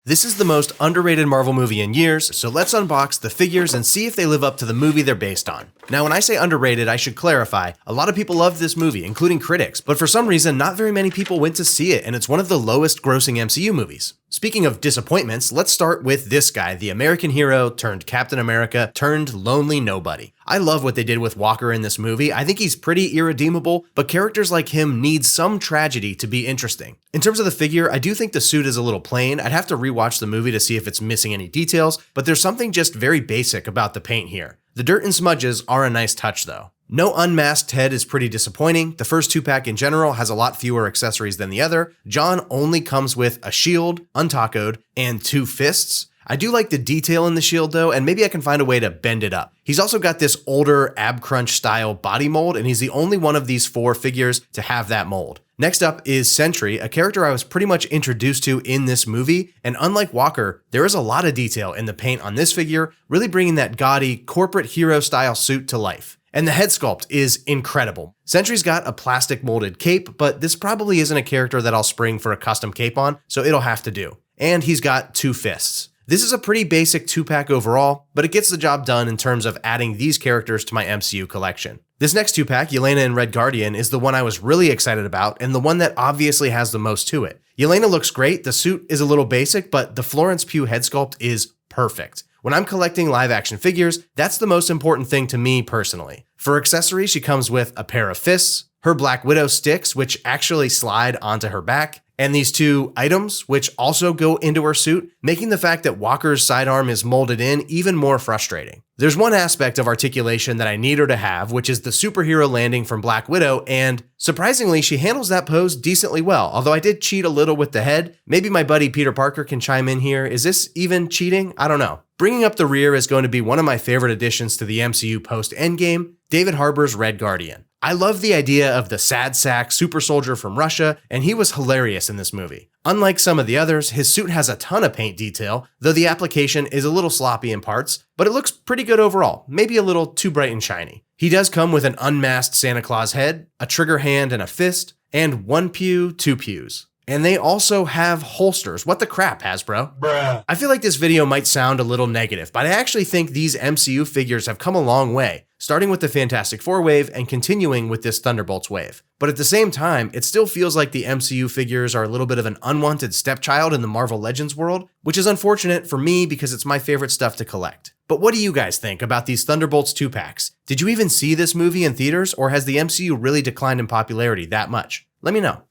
This is the most underrated Marvel movie in years, so let's unbox the figures and see if they live up to the movie they're based on. Now, when I say underrated, I should clarify, a lot of people love this movie, including critics, but for some reason, not very many people went to see it, and it's one of the lowest grossing MCU movies. Speaking of disappointments, let's start with this guy, the American hero turned Captain America turned lonely nobody. I love what they did with Walker in this movie. I think he's pretty irredeemable, but characters like him need some tragedy to be interesting. In terms of the figure, I do think the suit is a little plain. I'd have to rewatch the movie to see if it's missing any details, but there's something just very basic about the paint here. The dirt and smudges are a nice touch though. No unmasked head is pretty disappointing. The first 2-pack in general has a lot fewer accessories than the other. John only comes with a shield, untacoed, and 2 fists. I do like the detail in the shield though, and maybe I can find a way to bend it up. He's also got this older ab crunch style body mold, and he's the only one of these 4 figures to have that mold. Next up is Sentry, a character I was pretty much introduced to in this movie, and unlike Walker, there is a lot of detail in the paint on this figure, really bringing that gaudy corporate hero style suit to life. And the head sculpt is incredible. Sentry's got a plastic molded cape, but this probably isn't a character that I'll spring for a custom cape on, so it'll have to do. And he's got 2 fists. This is a pretty basic 2-pack overall, but it gets the job done in terms of adding these characters to my MCU collection. This next 2-pack, Yelena and Red Guardian, is the one I was really excited about and the one that obviously has the most to it. Yelena looks great, the suit is a little basic, but the Florence Pugh head sculpt is perfect. When I'm collecting live action figures, that's the most important thing to me personally. For accessories, she comes with a pair of fists, her Black Widow sticks, which actually slide onto her back, and these 2 items, which also go into her suit, making the fact that Walker's sidearm is molded in even more frustrating. There's one aspect of articulation that I need her to have, which is the superhero landing from Black Widow, and surprisingly, she handles that pose decently well, although I did cheat a little with the head. Maybe my buddy Peter Parker can chime in here. Is this even cheating? I don't know. Bringing up the rear is going to be one of my favorite additions to the MCU post-Endgame, David Harbour's Red Guardian. I love the idea of the sad sack super soldier from Russia, and he was hilarious in this movie. Unlike some of the others, his suit has a ton of paint detail, though the application is a little sloppy in parts, but it looks pretty good overall, maybe a little too bright and shiny. He does come with an unmasked Santa Claus head, a trigger hand and a fist, and 1 pew, 2 pews. And they also have holsters. What the crap, Hasbro? Bruh. I feel like this video might sound a little negative, but I actually think these MCU figures have come a long way, starting with the Fantastic Four wave and continuing with this Thunderbolts wave. But at the same time, it still feels like the MCU figures are a little bit of an unwanted stepchild in the Marvel Legends world, which is unfortunate for me because it's my favorite stuff to collect. But what do you guys think about these Thunderbolts 2-packs? Did you even see this movie in theaters, or has the MCU really declined in popularity that much? Let me know.